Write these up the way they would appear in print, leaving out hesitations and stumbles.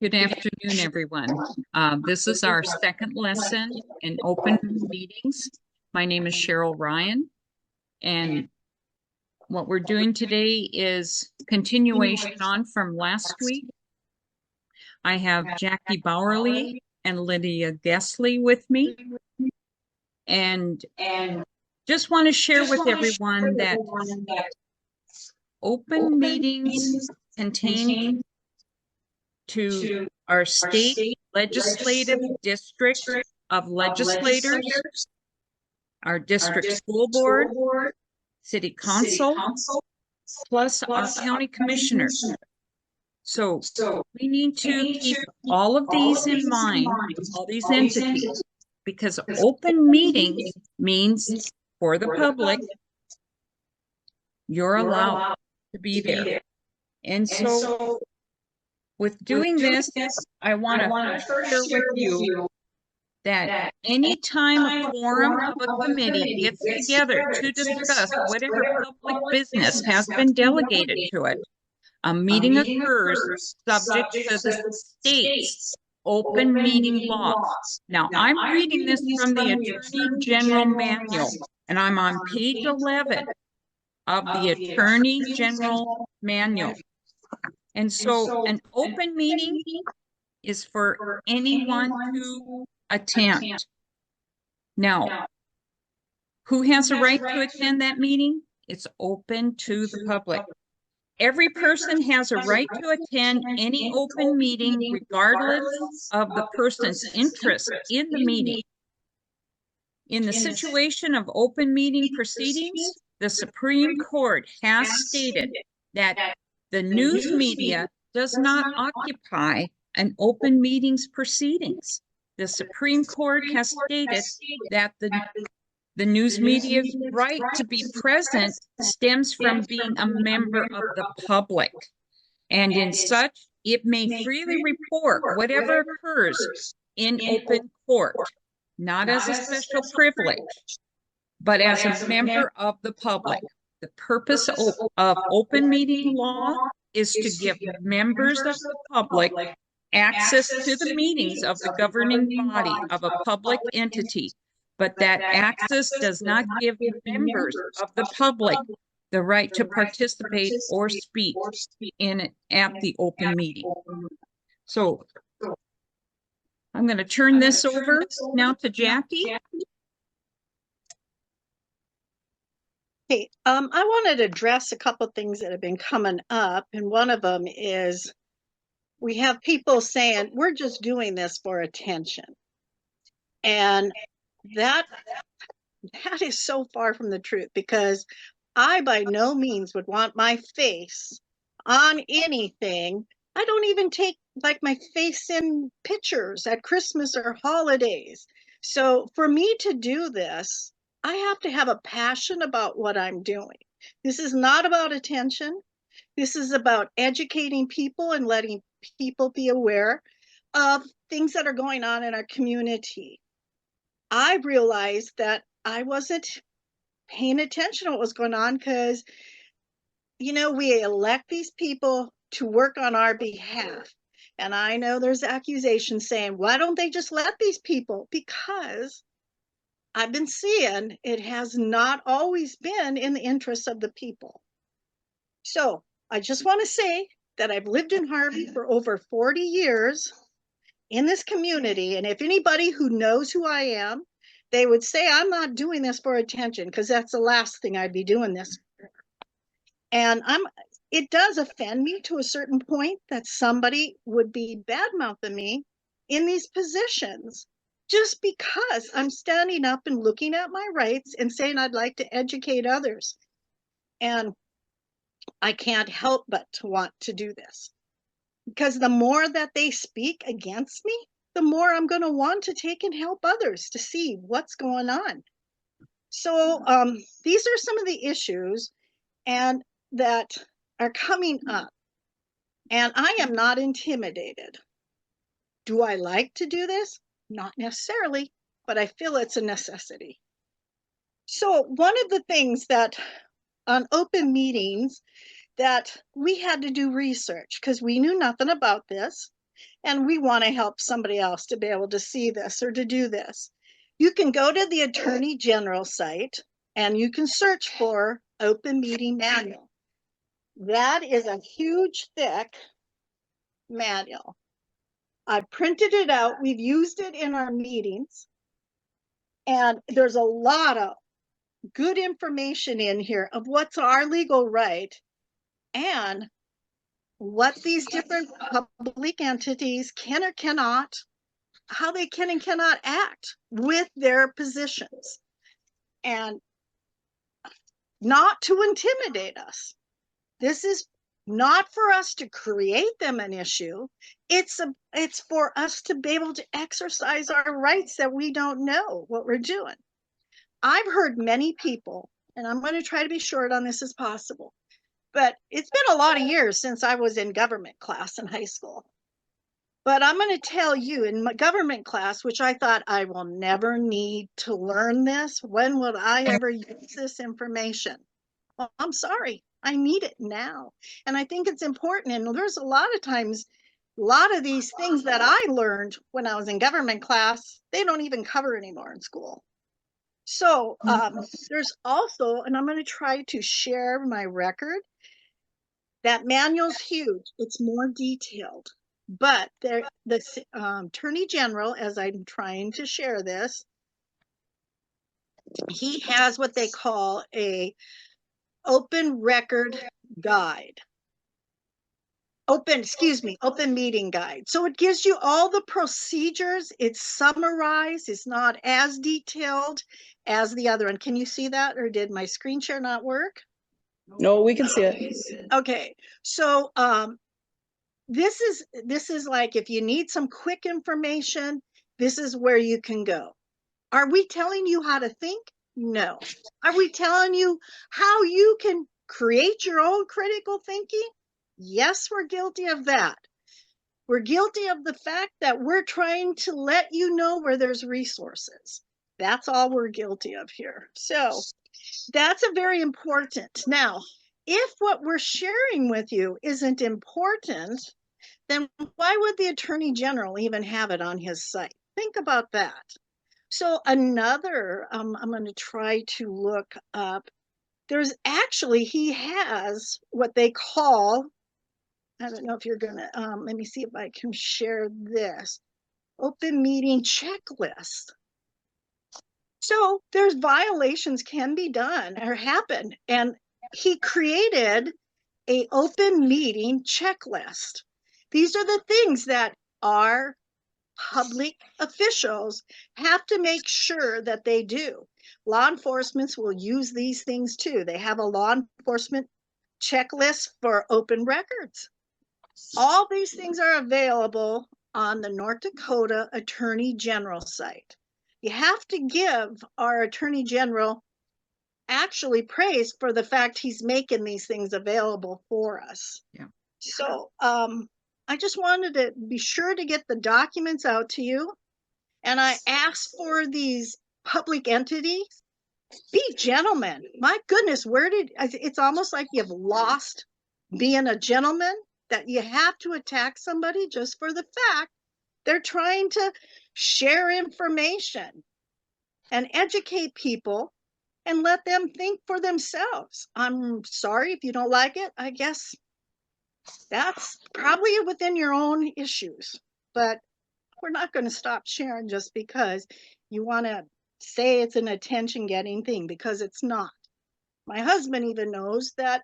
Good afternoon, everyone. This is our second lesson in open meetings. My name is Cheryl Ryan, and what we're doing today is continuation on from last week. I have Jackie Bowerly and Lydia Gessley with me, and just want to share with everyone that open meetings contain to our state legislative district of legislators, our district school board, city council, plus our county commissioners. So we need to keep all of these in mind, all these entities, because open meetings means for the public, you're allowed to be there. And so with doing this, I want to first share with you that anytime a quorum of a committee gets together to discuss whatever public business has been delegated to it, a meeting occurs subject to the state's open meeting laws. Now, I'm reading this from the Attorney General Manual, and I'm on page 11 of the Attorney General Manual. And so an open meeting is for anyone to attend. Now, who has a right to attend that meeting? It's open to the public. Every person has a right to attend any open meeting regardless of the person's interest in the meeting. In the situation of open meeting proceedings, the Supreme Court has stated that the news media does not occupy an open meetings proceedings. The Supreme Court has stated that the news media's right to be present stems from being a member of the public. And in such, it may freely report whatever occurs in open court, not as a special privilege, but as a member of the public. The purpose of open meeting law is to give members of the public access to the meetings of the governing body of a public entity, but that access does not give members of the public the right to participate or speak at the open meeting. So I'm going to turn this over now to Jackie. Hey, I wanted to address a couple of things that have been coming up, and one of them is we have people saying we're just doing this for attention, and that is so far from the truth, because I by no means would want my face on anything. I don't even take like my face in pictures at Christmas or holidays. So for me to do this, I have to have a passion about what I'm doing. This is not about attention. This is about educating people and letting people be aware of things that are going on in our community. I realized that I wasn't paying attention to what was going on because, we elect these people to work on our behalf. And I know there's accusations saying, why don't they just let these people? Because I've been seeing it has not always been in the interest of the people. So I just want to say that I've lived in Harvey for over 40 years in this community. And if anybody who knows who I am, they would say I'm not doing this for attention, because that's the last thing I'd be doing this for. And it does offend me to a certain point that somebody would be bad-mouthing me in these positions just because I'm standing up and looking at my rights and saying I'd like to educate others. And I can't help but to want to do this, because the more that they speak against me, the more I'm going to want to take and help others to see what's going on. So these are some of the issues and that are coming up. And I am not intimidated. Do I like to do this? Not necessarily, but I feel it's a necessity. So one of the things that on open meetings that we had to do research, because we knew nothing about this. and we want to help somebody else to be able to see this or to do this. You can go to the Attorney General site and you can search for Open Meeting Manual. That is a huge, thick manual. I printed it out. We've used it in our meetings. And there's a lot of good information in here of what's our legal right and what these different public entities can or cannot, how they can and cannot act with their positions, and not to intimidate us. This is not for us to create them an issue. It's for us to be able to exercise our rights that we don't know what we're doing. I've heard many people, and I'm going to try to be short on this as possible, but it's been a lot of years since I was in government class in high school. But I'm going to tell you, in my government class, which I thought I will never need to learn this, when will I ever use this information? Well, I'm sorry, I need it now. And I think it's important. And there's a lot of times, a lot of these things that I learned when I was in government class, they don't even cover anymore in school. So there's also, and I'm going to try to share my record. That manual's huge. It's more detailed. But the Attorney General, as I'm trying to share this, he has what they call a open record guide. Open meeting guide. So it gives you all the procedures. It's summarized. It's not as detailed as the other one. Can you see that, or did my screen share not work? No, we can see it. Okay, so this is like, if you need some quick information, this is where you can go. Are we telling you how to think? No. Are we telling you how you can create your own critical thinking? Yes, we're guilty of that. We're guilty of the fact that we're trying to let you know where there's resources. That's all we're guilty of here. So that's a very important. Now, if what we're sharing with you isn't important, then why would the Attorney General even have it on his site? Think about that. So another, I'm going to try to look up, there's actually, he has what they call, I don't know if you're going to, let me see if I can share this, open meeting checklist. So there's violations can be done or happen. And he created an open meeting checklist. These are the things that our public officials have to make sure that they do. Law enforcement will use these things too. They have a law enforcement checklist for open records. All these things are available on the North Dakota Attorney General site. You have to give our Attorney General actually praise for the fact he's making these things available for us. Yeah. So I just wanted to be sure to get the documents out to you. And I asked for these public entities, be gentlemen. My goodness, it's almost like you've lost being a gentleman, that you have to attack somebody just for the fact they're trying to share information and educate people and let them think for themselves. I'm sorry if you don't like it. I guess that's probably within your own issues, but we're not going to stop sharing just because you want to say it's an attention getting thing, because it's not. My husband even knows that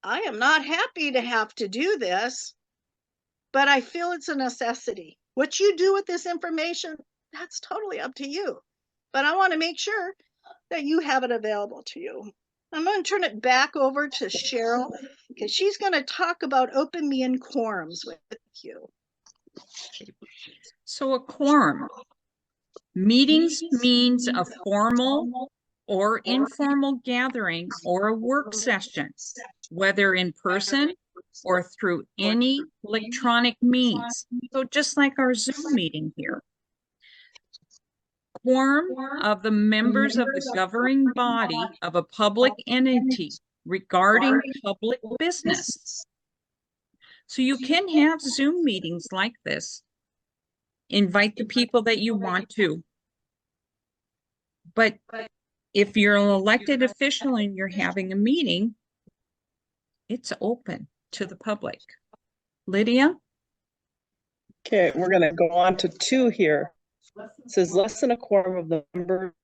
I am not happy to have to do this, but I feel it's a necessity. What you do with this information, that's totally up to you. But I want to make sure that you have it available to you. I'm going to turn it back over to Cheryl, because she's going to talk about open meeting quorums with you. So a quorum. Meetings means a formal or informal gathering or a work session, whether in person or through any electronic means. So just like our Zoom meeting here. Quorum of the members of the governing body of a public entity regarding public business. So you can have Zoom meetings like this. Invite the people that you want to. But if you're an elected official and you're having a meeting, it's open to the public. Lydia? Okay, we're gonna go on to 2 here. It says less than a quorum of the member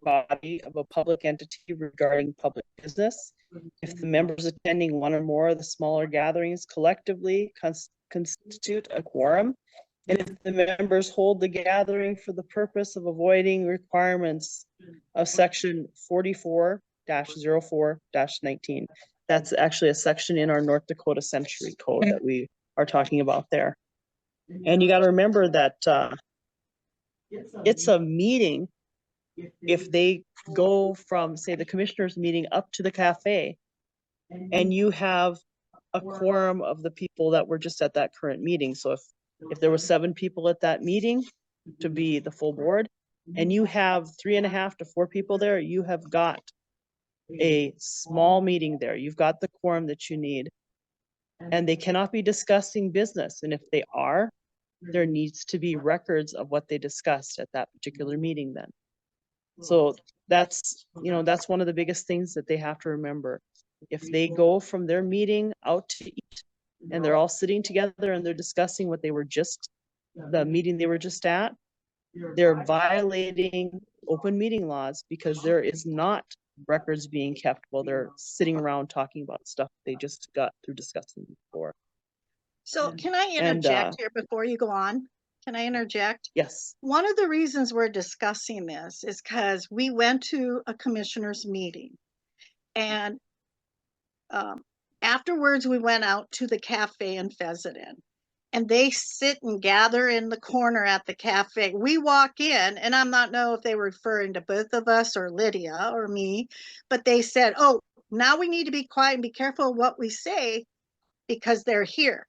body of a public entity regarding public business. If the members attending one or more of the smaller gatherings collectively constitute a quorum, and if the members hold the gathering for the purpose of avoiding requirements of section 44-04-19. That's actually a section in our North Dakota Century Code that we are talking about there. And you got to remember that it's a meeting. If they go from, say, the commissioners meeting up to the cafe, and you have a quorum of the people that were just at that current meeting. So if there were 7 people at that meeting to be the full board, and you have 3.5 to 4 people there, you have got a small meeting there. You've got the quorum that you need. And they cannot be discussing business. And if they are, there needs to be records of what they discussed at that particular meeting then. So that's one of the biggest things that they have to remember. If they go from their meeting out to eat and they're all sitting together and they're discussing what they were just, the meeting they were just at, they're violating open meeting laws because there is not records being kept while they're sitting around talking about stuff they just got through discussing before. So can I interject here before you go on? Can I interject? Yes. One of the reasons we're discussing this is because we went to a commissioners meeting, and afterwards we went out to the cafe in Fezzen, and they sit and gather in the corner at the cafe. We walk in, and I'm not know if they were referring to both of us or Lydia or me, but they said, oh, now we need to be quiet and be careful of what we say because they're here.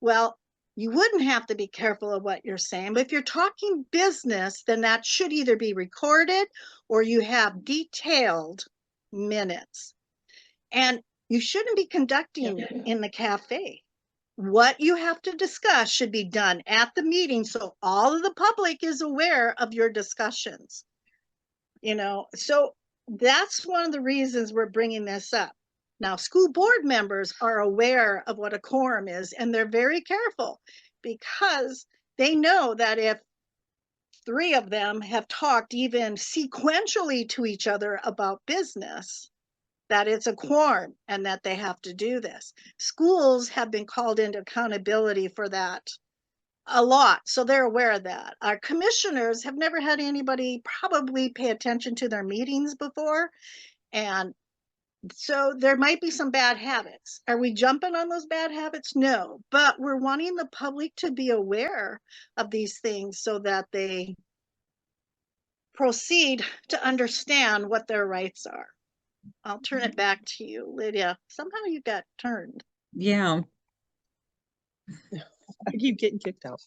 Well, you wouldn't have to be careful of what you're saying, but if you're talking business, then that should either be recorded or you have detailed minutes. And you shouldn't be conducting in the cafe. What you have to discuss should be done at the meeting so all of the public is aware of your discussions. So that's one of the reasons we're bringing this up. Now, school board members are aware of what a quorum is, and they're very careful because they know that if 3 of them have talked even sequentially to each other about business, that it's a quorum and that they have to do this. Schools have been called into accountability for that a lot, so they're aware of that. Our commissioners have never had anybody probably pay attention to their meetings before, and so there might be some bad habits. Are we jumping on those bad habits? No, but we're wanting the public to be aware of these things so that they proceed to understand what their rights are. I'll turn it back to you, Lydia. Somehow you got turned. Yeah. I keep getting kicked out.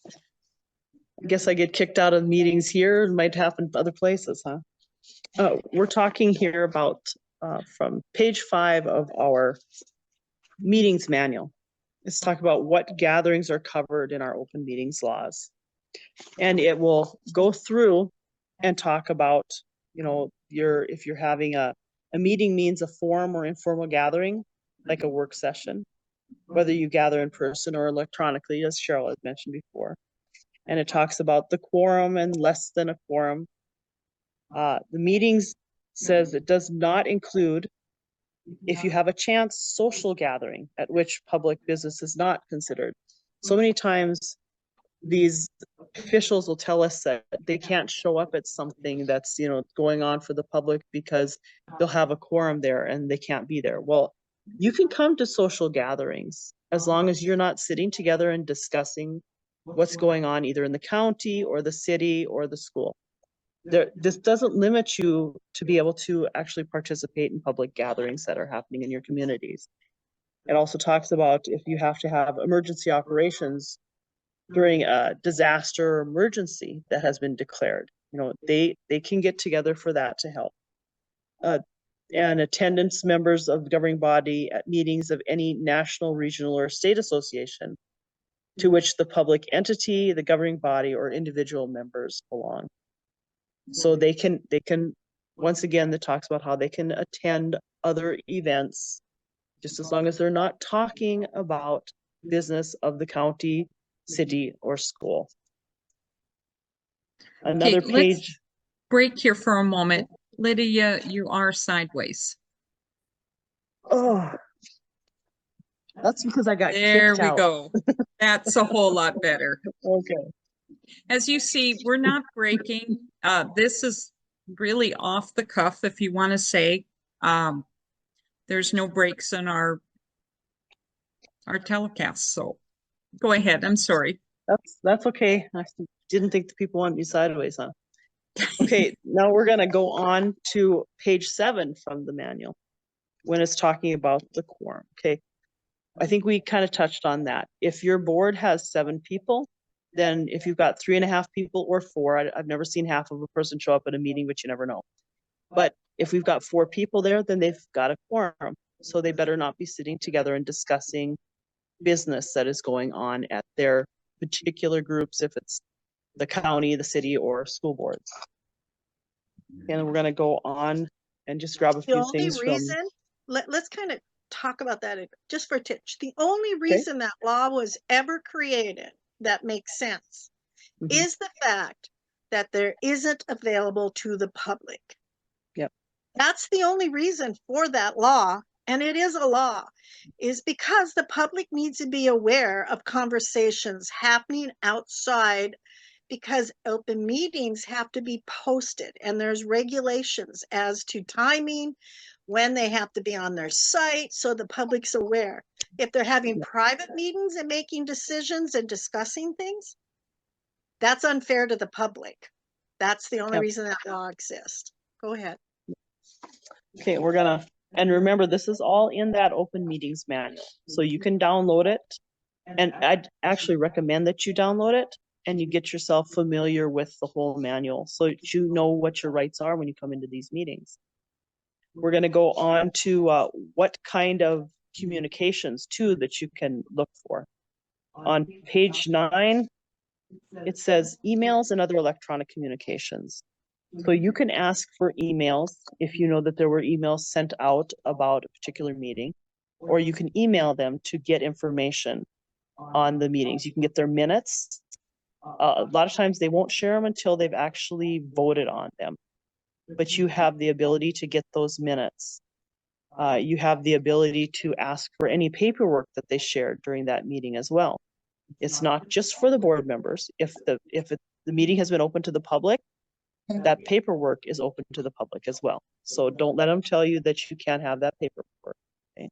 I guess I get kicked out of meetings here. It might happen other places, huh? We're talking here about from page 5 of our meetings manual. Let's talk about what gatherings are covered in our open meetings laws. And it will go through and talk about, if you're having a meeting means a formal or informal gathering, like a work session, whether you gather in person or electronically, as Cheryl had mentioned before. And it talks about the quorum and less than a quorum. The meetings says it does not include if you have a chance social gathering at which public business is not considered. So many times these officials will tell us that they can't show up at something that's going on for the public because they'll have a quorum there and they can't be there. Well, you can come to social gatherings as long as you're not sitting together and discussing what's going on either in the county or the city or the school. This doesn't limit you to be able to actually participate in public gatherings that are happening in your communities. It also talks about if you have to have emergency operations during a disaster or emergency that has been declared, they can get together for that to help. and attendance members of the governing body at meetings of any national, regional, or state association to which the public entity, the governing body, or individual members belong. So they can, once again, that talks about how they can attend other events, just as long as they're not talking about business of the county, city, or school. Another Okay, let's page. break here for a moment. Lydia, you are sideways. Oh, that's because I got There kicked we out. go. That's a whole lot better. Okay. As you see, we're not breaking. This is really off the cuff, if you want to say. There's no breaks in our telecast, so go ahead. I'm sorry. That's okay. I didn't think the people wanted me sideways, huh? Okay, now we're gonna go on to page 7 from the manual when it's talking about the quorum. Okay, I think we kind of touched on that. If your board has 7 people, then if you've got 3.5 people or 4, I've never seen half of a person show up at a meeting, but you never know. But if we've got 4 people there, then they've got a quorum. So they better not be sitting together and discussing business that is going on at their particular groups, if it's the county, the city, or school boards. And we're gonna go on and just grab a The few only things from. reason, let's kind of talk about that just for Titch. The only reason that law was ever created that makes sense is the fact that there isn't available to the public. Yep. That's the only reason for that law, and it is a law, is because the public needs to be aware of conversations happening outside, because open meetings have to be posted and there's regulations as to timing, when they have to be on their site, so the public's aware. If they're having private meetings and making decisions and discussing things, that's unfair to the public. That's the only reason that law exists. Go ahead. Okay, we're gonna, and remember, this is all in that open meetings manual, so you can download it. And I'd actually recommend that you download it and you get yourself familiar with the whole manual so that you know what your rights are when you come into these meetings. We're gonna go on to what kind of communications too that you can look for. On page 9, it says emails and other electronic communications. So you can ask for emails if you know that there were emails sent out about a particular meeting, or you can email them to get information on the meetings. You can get their minutes. A lot of times they won't share them until they've actually voted on them, but you have the ability to get those minutes. You have the ability to ask for any paperwork that they shared during that meeting as well. It's not just for the board members. If the meeting has been open to the public, that paperwork is open to the public as well. So don't let them tell you that you can't have that paperwork. Okay?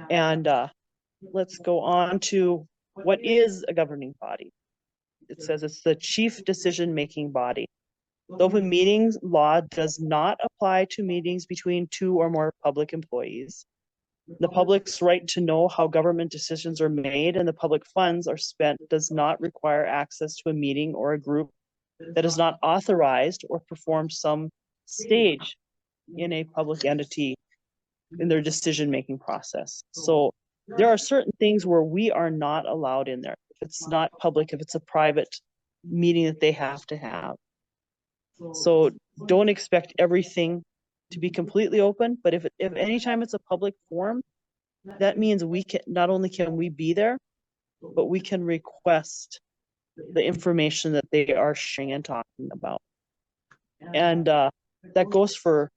And let's go on to what is a governing body. It says it's the chief decision-making body. The open meetings law does not apply to meetings between 2 or more public employees. The public's right to know how government decisions are made and the public funds are spent does not require access to a meeting or a group that is not authorized or performs some stage in a public entity in their decision-making process. So there are certain things where we are not allowed in there. If it's not public, if it's a private meeting that they have to have. So don't expect everything to be completely open, but if anytime it's a public forum, that means we can, not only can we be there, but we can request the information that they are sharing and talking about. And that goes for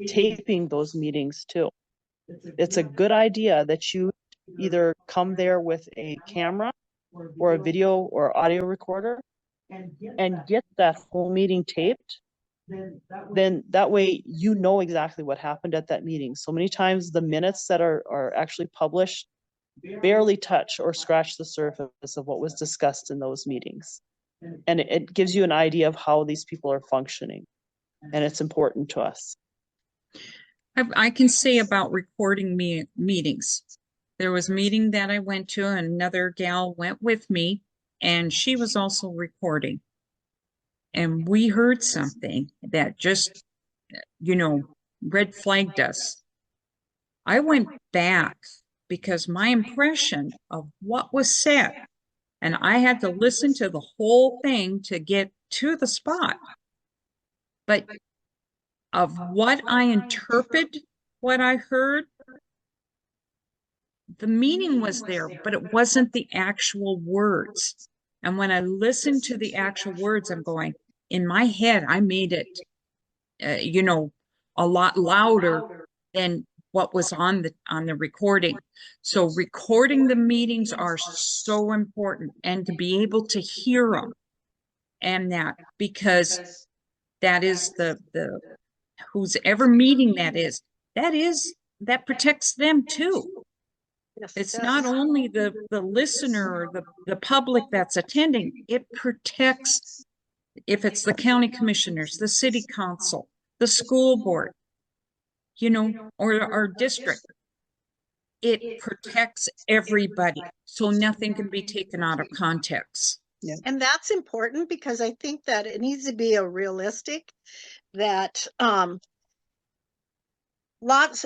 taping those meetings too. It's a good idea that you either come there with a camera or a video or audio recorder and get that whole meeting taped. Then that way you know exactly what happened at that meeting. So many times the minutes that are actually published barely touch or scratch the surface of what was discussed in those meetings. And it gives you an idea of how these people are functioning. And it's important to us. I can say about recording meetings. There was a meeting that I went to, and another gal went with me, and she was also recording. And we heard something that just, red flagged us. I went back because my impression of what was said, and I had to listen to the whole thing to get to the spot. But of what I interpret, what I heard, the meaning was there, but it wasn't the actual words. And when I listened to the actual words, I'm going, in my head, I made it, a lot louder than what was on the recording. So recording the meetings are so important, and to be able to hear them, and that, because that is the who's ever meeting that protects them too. Yes, It's does. not only the listener or the public that's attending, it protects, if it's the county commissioners, the city council, the school board, or our district. It protects everybody, so nothing can be taken out of context. And that's important because I think that it needs to be a realistic that lots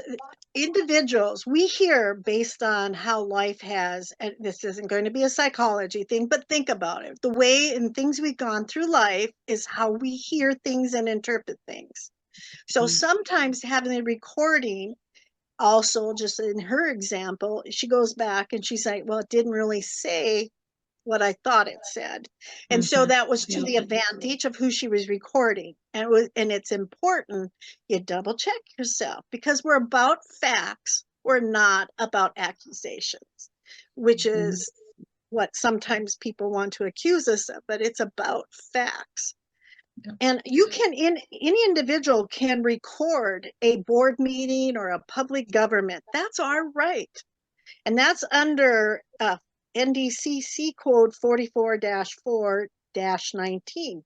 individuals we hear based on how life has, and this isn't going to be a psychology thing, but think about it. The way and things we've gone through life is how we hear things and interpret things. So sometimes having a recording, also just in her example, she goes back and she's like, well, it didn't really say what I thought it said. And so that was to the advantage of who she was recording. And it's important you double check yourself, because we're about facts. We're not about accusations, which is what sometimes people want to accuse us of, but it's about facts. And you can, any individual can record a board meeting or a public government. That's our right. And that's under NDCC code 44-4-19.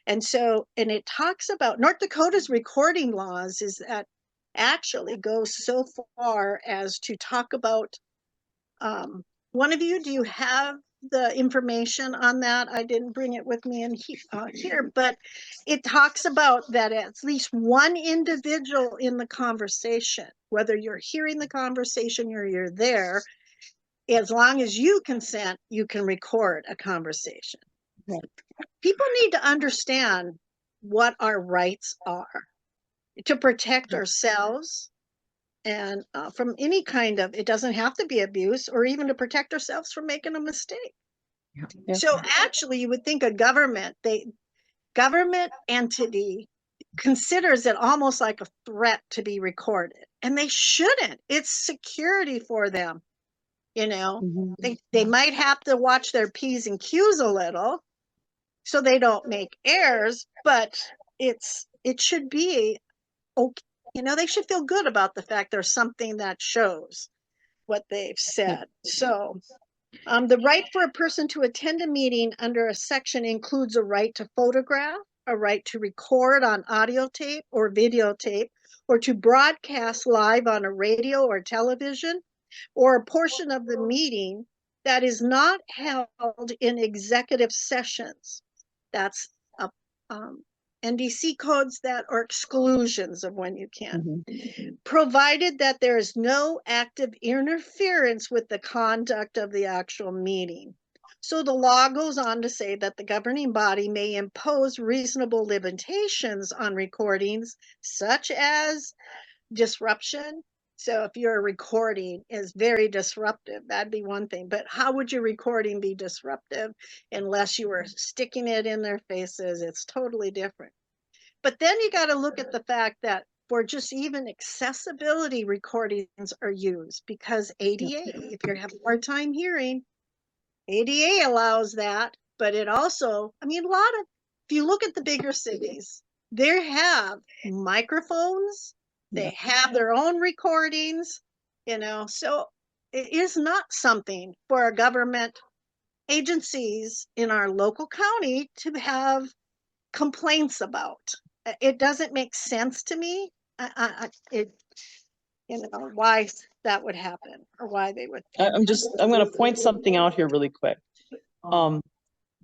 And so, and it talks about North Dakota's recording laws is that actually goes so far as to talk about, one of you, do you have the information on that? I didn't bring it with me in here, but it talks about that at least one individual in the conversation, whether you're hearing the conversation or you're there, as long as you consent, you can record a conversation. Right. People need to understand what our rights are to protect ourselves and from any kind of, it doesn't have to be abuse, or even to protect ourselves from making a mistake. Yeah. So actually you would think a government entity considers it almost like a threat to be recorded, and they shouldn't. It's security for them. They might have to watch their P's and Q's a little so they don't make errors, but it should be okay. They should feel good about the fact there's something that shows what they've said. So the right for a person to attend a meeting under a section includes a right to photograph, a right to record on audio tape or videotape, or to broadcast live on a radio or television, or a portion of the meeting that is not held in executive sessions. That's NDC codes that are exclusions of when you can, provided that there is no active interference with the conduct of the actual meeting. So the law goes on to say that the governing body may impose reasonable limitations on recordings, such as disruption. So if your recording is very disruptive, that'd be one thing. But how would your recording be disruptive unless you were sticking it in their faces? It's totally different. But then you got to look at the fact that for just even accessibility, recordings are used because ADA, if you have a hard time hearing, ADA allows that. But it also, if you look at the bigger cities, they have microphones. They have their own recordings, so it is not something for our government agencies in our local county to have complaints about. It doesn't make sense to me. Why that would happen or why they would. I'm going to point something out here really quick.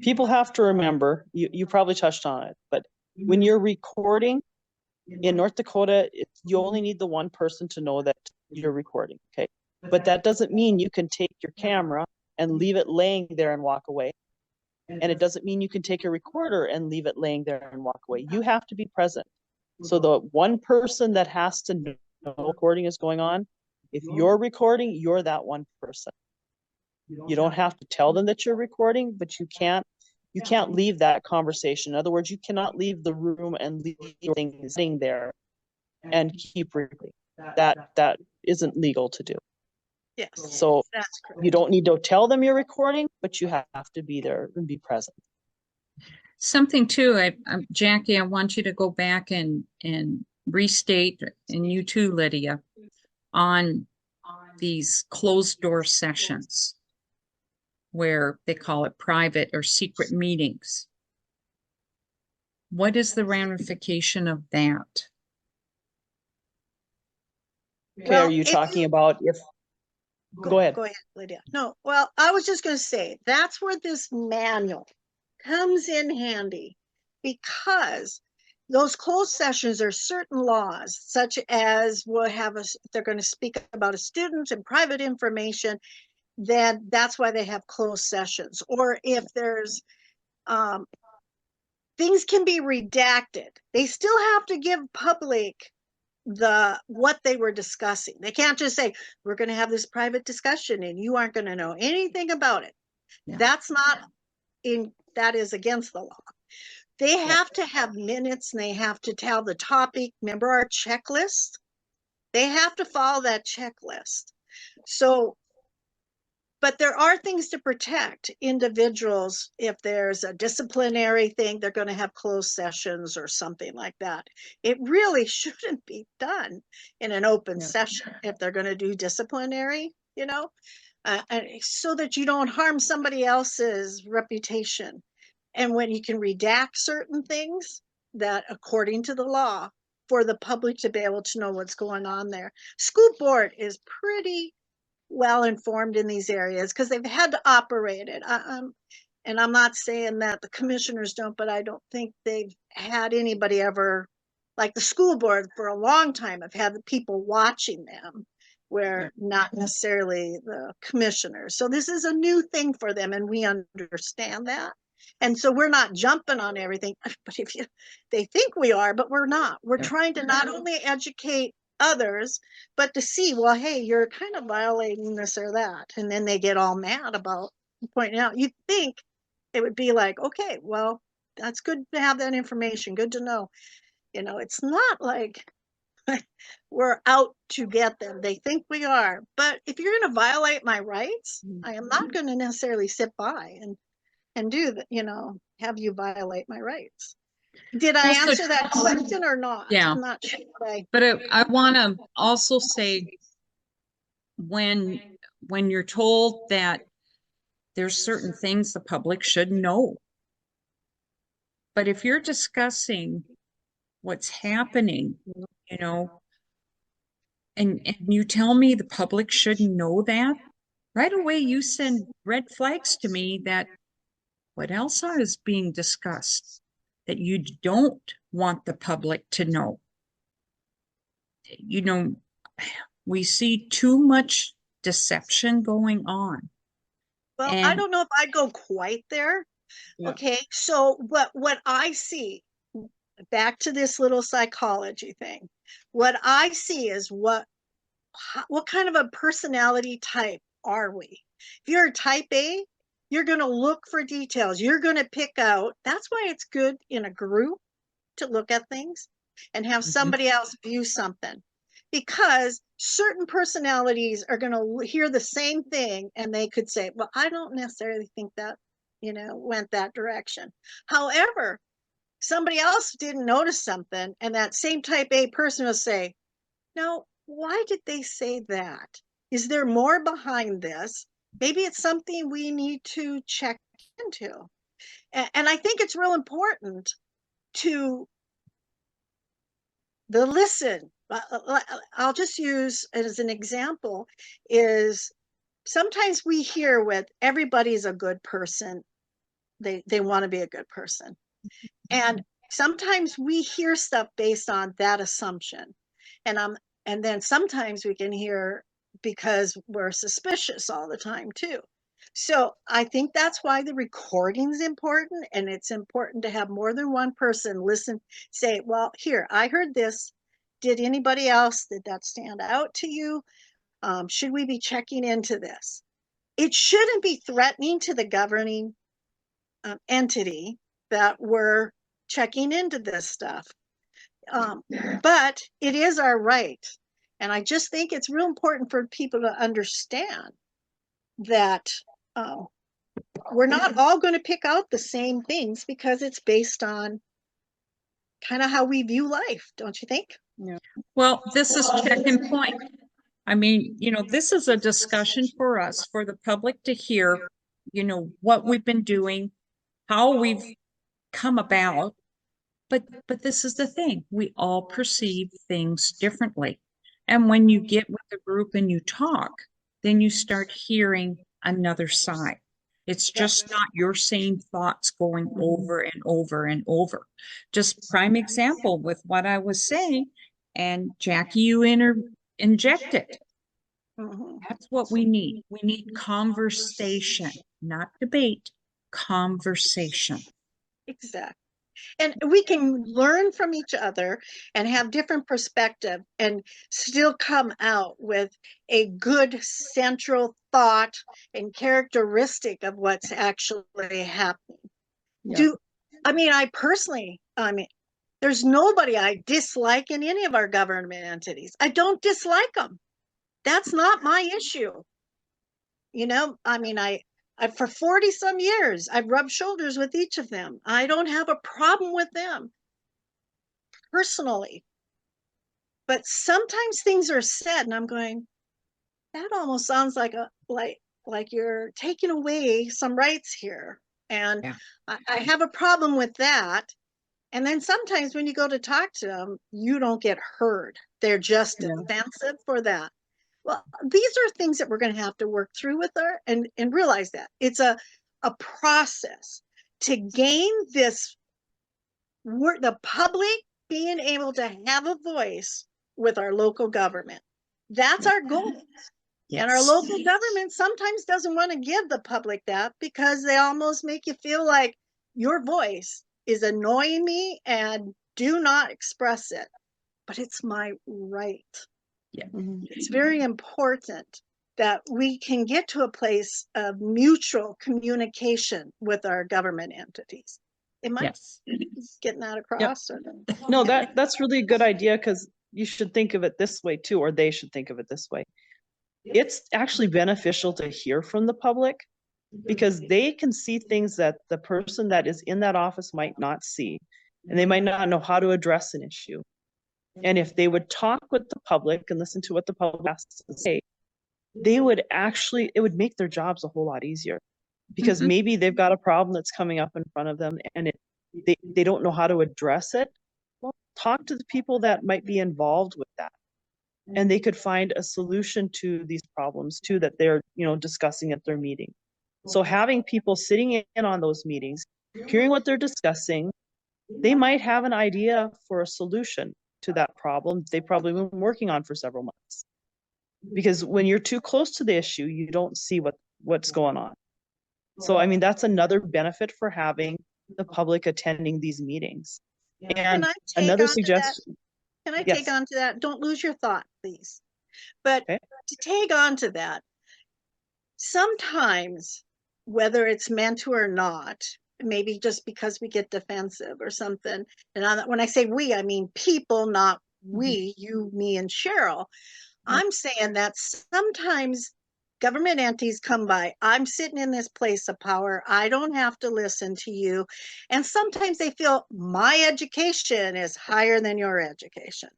People have to remember, you probably touched on it, but when you're recording, In North Dakota, you only need the one person to know that you're recording, okay? But that doesn't mean you can take your camera and leave it laying there and walk away. And it doesn't mean you can take a recorder and leave it laying there and walk away. You have to be present. So the one person that has to know recording is going on, if you're recording, you're that one person. You don't have to tell them that you're recording, but you can't leave that conversation. In other words, you cannot leave the room and leave things sitting there and keep recording. That isn't legal to do. Yes. So That's correct. you don't need to tell them you're recording, but you have to be there and be present. Something too, Jackie, I want you to go back and restate, and you too, Lydia, on these closed door sessions where they call it private or secret meetings. What is the ramification of that? Okay, Well, are you talking about if, go ahead. Go ahead, Lydia. No, well, I was just going to say, that's where this manual comes in handy, because those closed sessions are certain laws, such as we'll have if they're going to speak about a student and private information, then that's why they have closed sessions. Or if there's things can be redacted, they still have to give public what they were discussing. They can't just say, we're going to have this private discussion and you aren't going to know anything about it. Yeah. That is against the law. They have to have minutes, and they have to tell the topic. Remember our checklist? They have to follow that checklist. So, but there are things to protect individuals. If there's a disciplinary thing, they're going to have closed sessions or something like that. It really shouldn't be done in an open session if they're going to do disciplinary, so that you don't harm somebody else's reputation. And when you can redact certain things that according to the law for the public to be able to know what's going on there. School board is pretty well informed in these areas because they've had to operate it. And I'm not saying that the commissioners don't, but I don't think they've had anybody ever, like the school board for a long time, have had the people watching them, where not necessarily the commissioners. So this is a new thing for them, and we understand that. And so we're not jumping on everything, but they think we are, but we're not. We're trying to not only educate others, but to see, well, hey, you're kind of violating this or that. And then they get all mad about pointing out. You'd think it would be like, okay, well, that's good to have that information. Good to know. It's not like we're out to get them. They think we are. But if you're going to violate my rights, I am not going to necessarily sit by and do that, have you violate my rights. Did I answer that question or not? Yeah. I'm not sure. But I want to also say, when you're told that there's certain things the public should know, but if you're discussing what's happening, and you tell me the public shouldn't know that, right away you send red flags to me that what else is being discussed that you don't want the public to know. We see too much deception going on. Well, I don't know if I'd go quite there. Yeah. Okay, so what I see, back to this little psychology thing, what I see is what kind of a personality type are we? If you're a type A, you're going to look for details. You're going to pick out. That's why it's good in a group to look at things and have somebody else view something, because certain personalities are going to hear the same thing and they could say, well, I don't necessarily think that, went that direction. However, somebody else didn't notice something, and that same type A person will say, now, why did they say that? Is there more behind this? Maybe it's something we need to check into. And I think it's real important to listen. I'll just use as an example is sometimes we hear with everybody's a good person. They want to be a good person. And sometimes we hear stuff based on that assumption. And then sometimes we can hear because we're suspicious all the time too. So I think that's why the recording is important, and it's important to have more than one person listen, say, well, here, I heard this. Did anybody else, did that stand out to you? Should we be checking into this? It shouldn't be threatening to the governing entity that we're checking into this stuff. But it is our right. And I just think it's real important for people to understand that we're not all going to pick out the same things because it's based on kind of how we view life, don't you think? Yeah. Well, this is check and point. I mean, this is a discussion for us, for the public to hear, what we've been doing, how we've come about. But this is the thing. We all perceive things differently. And when you get with a group and you talk, then you start hearing another side. It's just not your same thoughts going over and over and over. Just prime example with what I was saying, and Jackie, you injected. Mhm. That's what we need. We need conversation, not debate, conversation. Exactly. And we can learn from each other and have different perspective and still come out with a good central thought and characteristic of what's actually happening. Yeah. I mean, there's nobody I dislike in any of our government entities. I don't dislike them. That's not my issue. I for 40 some years, I've rubbed shoulders with each of them. I don't have a problem with them personally. But sometimes things are said and I'm going, that almost sounds like you're taking away some rights here. And Yeah. I have a problem with that. And then sometimes when you go to talk to them, you don't get heard. They're just defensive for that. Well, these are things that we're going to have to work through with her and realize that it's a process to gain this the public being able to have a voice with our local government. That's our goal. And our local government sometimes doesn't want to give the public that because they almost make you feel like your voice is annoying me and do not express it. But it's my right. Yeah. It's very important that we can get to a place of mutual communication with our government entities. Am I getting that across? Yep. No, that's really a good idea, because you should think of it this way too, or they should think of it this way. It's actually beneficial to hear from the public because they can see things that the person that is in that office might not see, and they might not know how to address an issue. And if they would talk with the public and listen to what the public has to say, it would make their jobs a whole lot easier, because maybe they've got a problem that's coming up in front of them and they don't know how to address it. Well, talk to the people that might be involved with that, and they could find a solution to these problems too that they're discussing at their meeting. So having people sitting in on those meetings, hearing what they're discussing, they might have an idea for a solution to that problem they've probably been working on for several months. Because when you're too close to the issue, you don't see what's going on. So I mean, that's another benefit for having the public attending these meetings. And another suggestion. Can I take on to that? Don't lose your thought, please. But to tag on to that, sometimes, whether it's meant to or not, maybe just because we get defensive or something, and when I say we, I mean people, not we, you, me, and Cheryl. I'm saying that sometimes government entities come by. I'm sitting in this place of power. I don't have to listen to you. And sometimes they feel my education is higher than your education.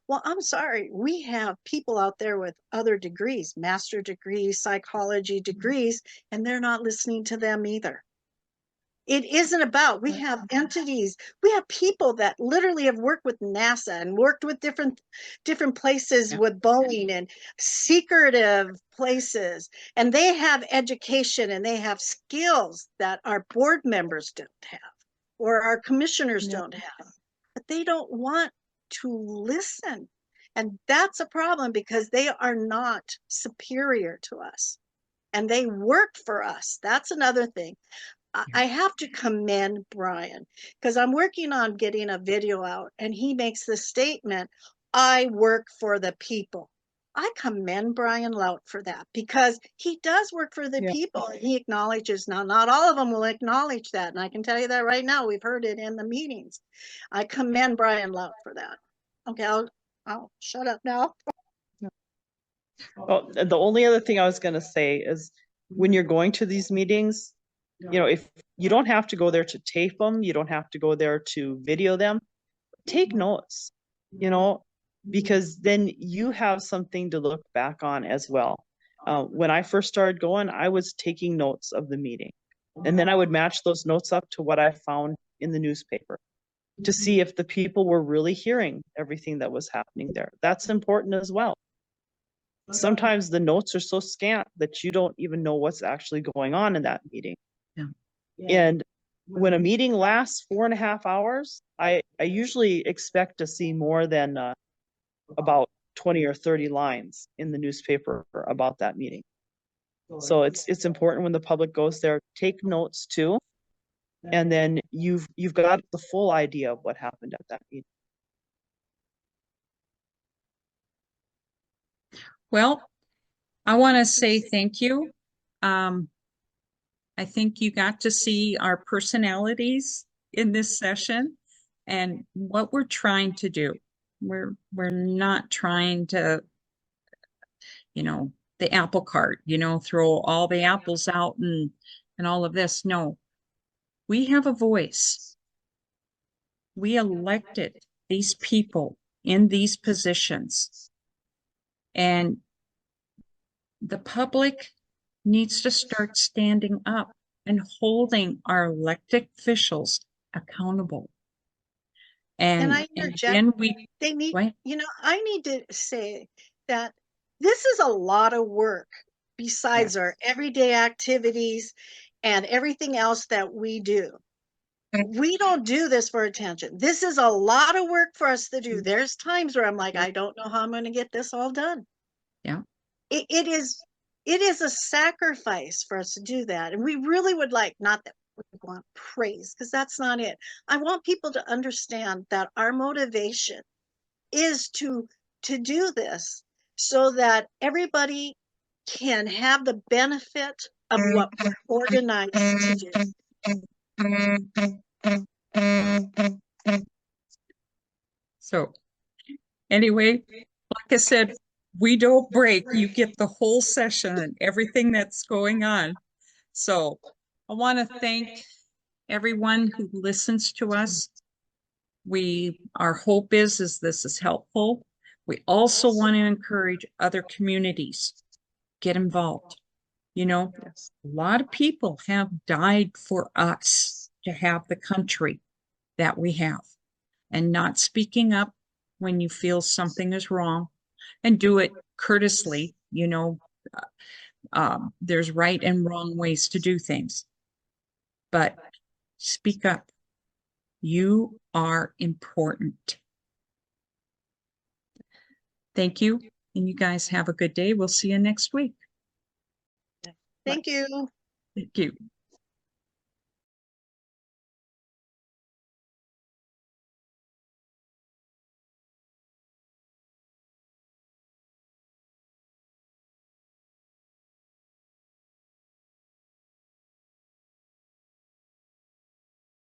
Well, I'm sorry. We have people out there with other degrees, master degrees, psychology degrees, and they're not listening to them either. It isn't about, we have entities, we have people that literally have worked with NASA and worked with different places with Boeing and secretive places, and they have education and they have skills that our board members don't have. or our commissioners Yeah. don't have, but they don't want to listen. And that's a problem because they are not superior to us and they work for us. That's another thing. I have to commend Brian because I'm working on getting a video out and he makes the statement, I work for the people. I commend Brian Lout for that because he does work for the Yeah. people. And he acknowledges, now not all of them will acknowledge that. And I can tell you that right now, we've heard it in the meetings. I commend Brian Lout for that. Okay, I'll shut up now. Well, the only other thing I was going to say is when you're going to these meetings, if you don't have to go there to tape them, you don't have to go there to video them, take notes, because then you have something to look back on as well. When I first started going, I was taking notes of the meeting, and then I would match those notes up to what I found in the newspaper to see if the people were really hearing everything that was happening there. That's important as well. Sometimes the notes are so scant that you don't even know what's actually going on in that meeting. Yeah. And when a meeting lasts 4.5 hours, I usually expect to see more than about 20 or 30 lines in the newspaper about that meeting. So it's important when the public goes there, take notes too, and then you've got the full idea of what happened at that meeting. Well, I want to say thank you. I think you got to see our personalities in this session and what we're trying to do. We're not trying to, the apple cart, throw all the apples out and all of this. No, we have a voice. We elected these people in these positions. And the public needs to start standing up and holding our elected officials accountable. And I And interject, then we, they need, what? I need to say that this is a lot of work besides our everyday activities and everything else that we do. We don't do this for attention. This is a lot of work for us to do. There's times where I'm like, I don't know how I'm going to get this all done. Yeah. It is a sacrifice for us to do that. And we really would like, not that we want praise, because that's not it. I want people to understand that our motivation is to do this so that everybody can have the benefit of what we're organized to do. So anyway, like I said, we don't break. You get the whole session and everything that's going on. So I want to thank everyone who listens to us. Our hope is this is helpful. We also want to encourage other communities, get involved. A lot of people have died for us to have the country that we have, and not speaking up when you feel something is wrong, and do it courteously. There's right and wrong ways to do things, but speak up. You are important. Thank you, and you guys have a good day. We'll see you next week. Thank you. Thank you.